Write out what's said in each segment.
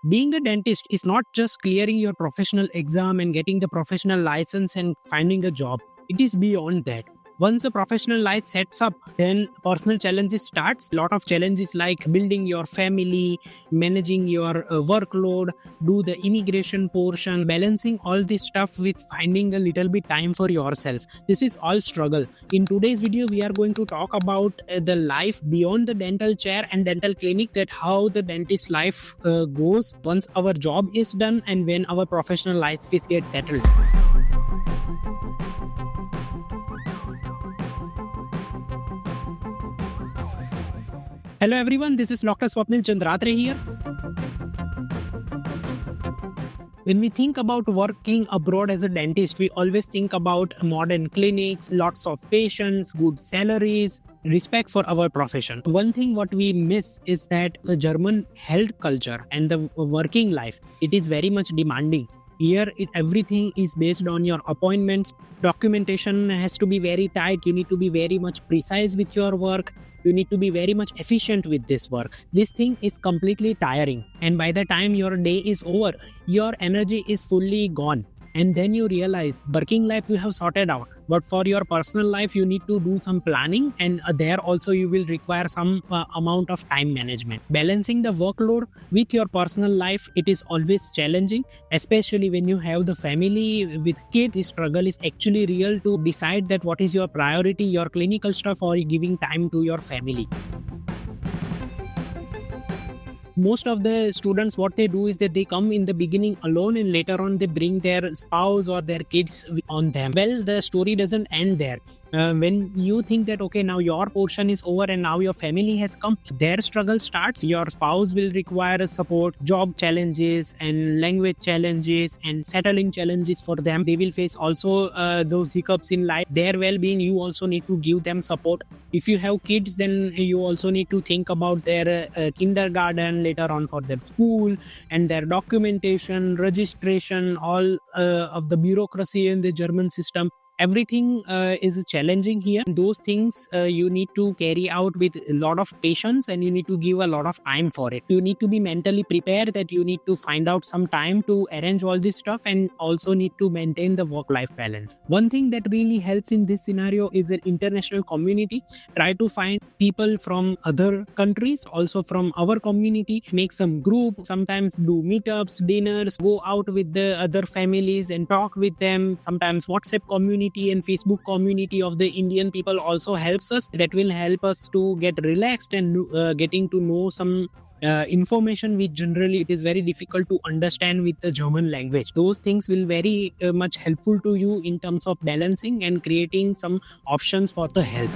Being a dentist is not just clearing your professional exam and getting the professional license and finding a job. It is beyond that. Once a professional life sets up, then personal challenges starts. Lot of challenges like building your family, managing your workload, do the immigration portion, balancing all this stuff with finding a little bit time for yourself. This is all struggle. In today's video, we are going to talk about the life beyond the dental chair and dental clinic, that how the dentist life goes once our job is done and when our professional life is get settled. Hello everyone, this is Dr. Swapnil Chandratre here. When we think about working abroad as a dentist, we always think about modern clinics, lots of patients, good salaries, respect for our profession. One thing what we miss is that the German health culture and the working life, it is very much demanding. Here, everything is based on your appointments. Documentation has to be very tight. You need to be very much precise with your work. You need to be very much efficient with this work. This thing is completely tiring. And by the time your day is over, your energy is fully gone. And then you realize working life you have sorted out, but for your personal life you need to do some planning, and there also you will require some amount of time management. Balancing the workload with your personal life, it is always challenging, especially when you have the family with kids. The struggle is actually real to decide that what is your priority, your clinical stuff or giving time to your family. Most of the students, what they do is that they come in the beginning alone and later on they bring their spouse or their kids on them. Well, the story doesn't end there. When you think that okay, now your portion is over and now your family has come, their struggle starts. Your spouse will require support, job challenges and language challenges and settling challenges for them. They will face also those hiccups in life. Their well-being, you also need to give them support. If you have kids, then you also need to think about their kindergarten, later on for their school and their documentation, registration, all of the bureaucracy in the German system. Everything is challenging here. Those things you need to carry out with a lot of patience and you need to give a lot of time for it. You need to be mentally prepared that you need to find out some time to arrange all this stuff and also need to maintain the work-life balance. One thing that really helps in this scenario is an international community. Try to find people from other countries, also from our community. Make some group, sometimes do meetups, dinners, go out with the other families and talk with them. Sometimes WhatsApp community and Facebook community of the Indian people also helps us. That will help us to get relaxed and getting to know some information which generally it is very difficult to understand with the German language. Those things will very much helpful to you in terms of balancing and creating some options for the health.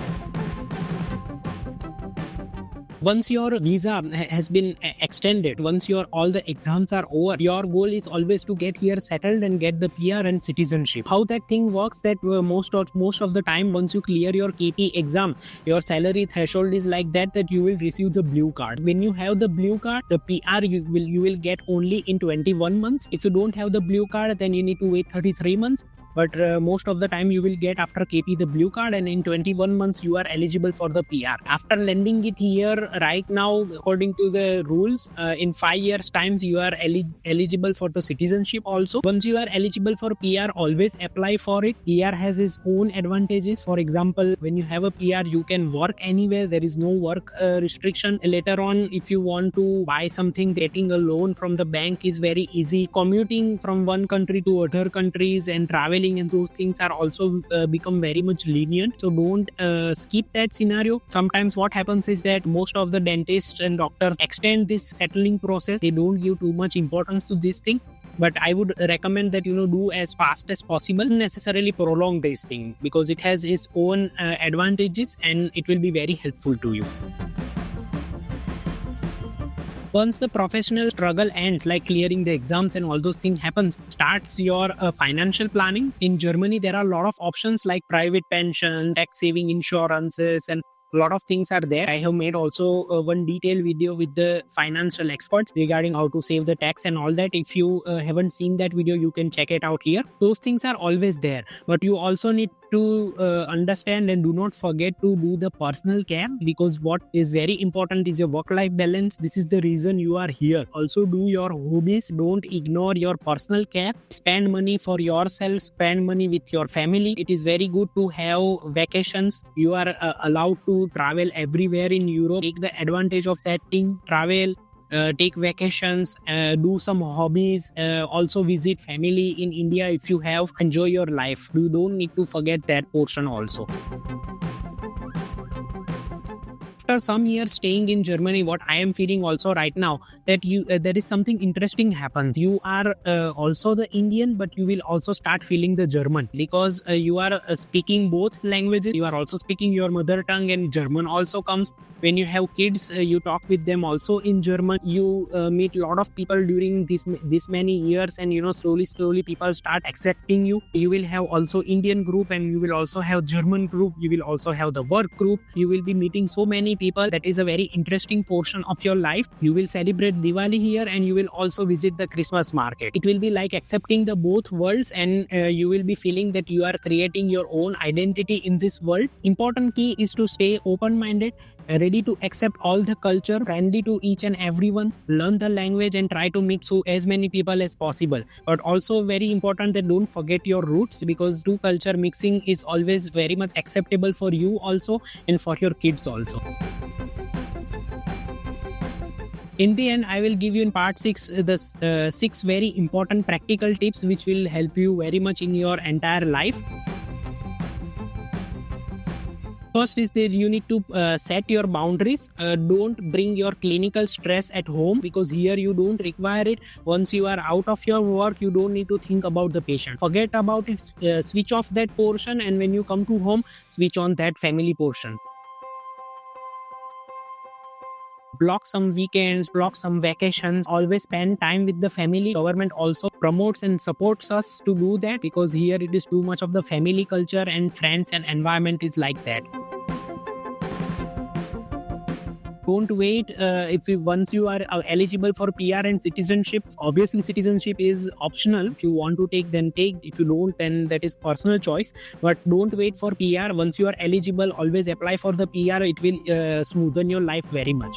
Once your visa has been extended, once all the exams are over, your goal is always to get here settled and get the PR and citizenship. How that thing works, that most of the time, once you clear your KP exam, your salary threshold is like that you will receive the blue card. When you have the blue card, the PR you will get only in 21 months. If you don't have the blue card, then you need to wait 33 months. But most of the time you will get after KP the blue card, and in 21 months you are eligible for the PR. After landing it here, right now according to the rules, in 5 years times you are eligible for the citizenship also. Once you are eligible for PR, always apply for it. PR has its own advantages. For example, when you have a PR, you can work anywhere. There is no work restriction. Later on, if you want to buy something, getting a loan from the bank is very easy. Commuting from one country to other countries and traveling and those things are also become very much lenient. So don't skip that scenario. Sometimes what happens is that most of the dentists and doctors extend this settling process. They don't give too much importance to this thing. But I would recommend that do as fast as possible. Not necessarily prolong this thing because it has its own advantages and it will be very helpful to you. Once the professional struggle ends, like clearing the exams and all those things happens, starts your financial planning. In Germany, there are a lot of options like private pension, tax saving insurances, and a lot of things are there. I have made also one detailed video with the financial experts regarding how to save the tax and all that. If you haven't seen that video, you can check it out here. Those things are always there, but you also need to understand and do not forget to do the personal care, because what is very important is your work-life balance. This is the reason you are here. Also do your hobbies. Don't ignore your personal care. Spend money for yourself. Spend money with your family. It is very good to have vacations. You are allowed to travel everywhere in Europe. Take the advantage of that thing. Travel, take vacations, do some hobbies, also visit family in India if you have. Enjoy your life. You don't need to forget that portion also. After some years staying in Germany, what I am feeling also right now, that you there is something interesting happens. You are also the Indian, but you will also start feeling the German, because you are speaking both languages. You are also speaking your mother tongue, and German also comes. When you have kids, you talk with them also in German. You meet a lot of people during this many years, and slowly people start accepting you. You will have also Indian group, and you will also have German group. You will also have the work group. You will be meeting so many people. That is a very interesting portion of your life. You will celebrate Diwali here, and you will also visit the Christmas market. It will be like accepting the both worlds, and you will be feeling that you are creating your own identity in this world. Important key is to stay open-minded, ready to accept all the culture, friendly to each and everyone, learn the language and try to meet so as many people as possible. But also very important that don't forget your roots, because two culture mixing is always very much acceptable for you also and for your kids also. In the end, I will give you in part 6 the 6 very important practical tips which will help you very much in your entire life. First is that you need to set your boundaries. Don't bring your clinical stress at home, because here you don't require it. Once you are out of your work, you don't need to think about the patient. Forget about it. Switch off that portion, and when you come to home, switch on that family portion. Block some weekends, block some vacations, always spend time with the family. Government also promotes and supports us to do that, because here it is too much of the family culture, and friends and environment is like that. Don't wait. Once you are eligible for PR and citizenship, obviously citizenship is optional. If you want to take, then take. If you don't, then that is personal choice. But don't wait for PR. Once you are eligible, always apply for the PR. It will smoothen your life very much.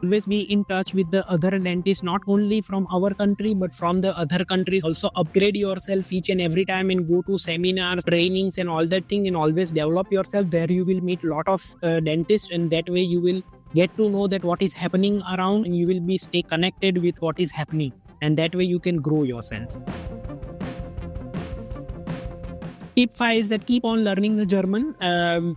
Always be in touch with the other dentists, not only from our country but from the other countries. Also upgrade yourself each and every time, and go to seminars, trainings and all that thing, and always develop yourself. There you will meet lot of dentists, and that way you will get to know that what is happening around, and you will be stay connected with what is happening, and that way you can grow yourself. Tip 5 is that keep on learning the German.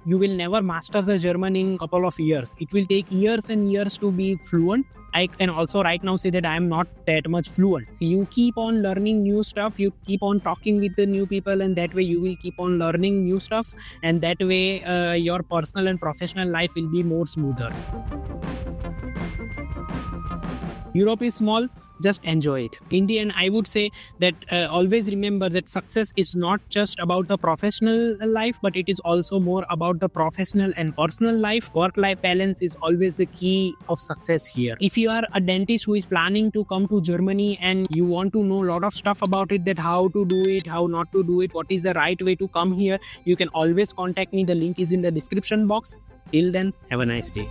You will never master the German in a couple of years. It will take years and years to be fluent. I can also right now say that I am not that much fluent. You keep on learning new stuff. You keep on talking with the new people, and that way you will keep on learning new stuff. And that way your personal and professional life will be more smoother. Europe is small. Just enjoy it. In the end, I would say that always remember that success is not just about the professional life, but it is also more about the professional and personal life. Work-life balance is always the key of success here. If you are a dentist who is planning to come to Germany and you want to know a lot of stuff about it, that how to do it, how not to do it, what is the right way to come here, you can always contact me. The link is in the description box. Till then, have a nice day.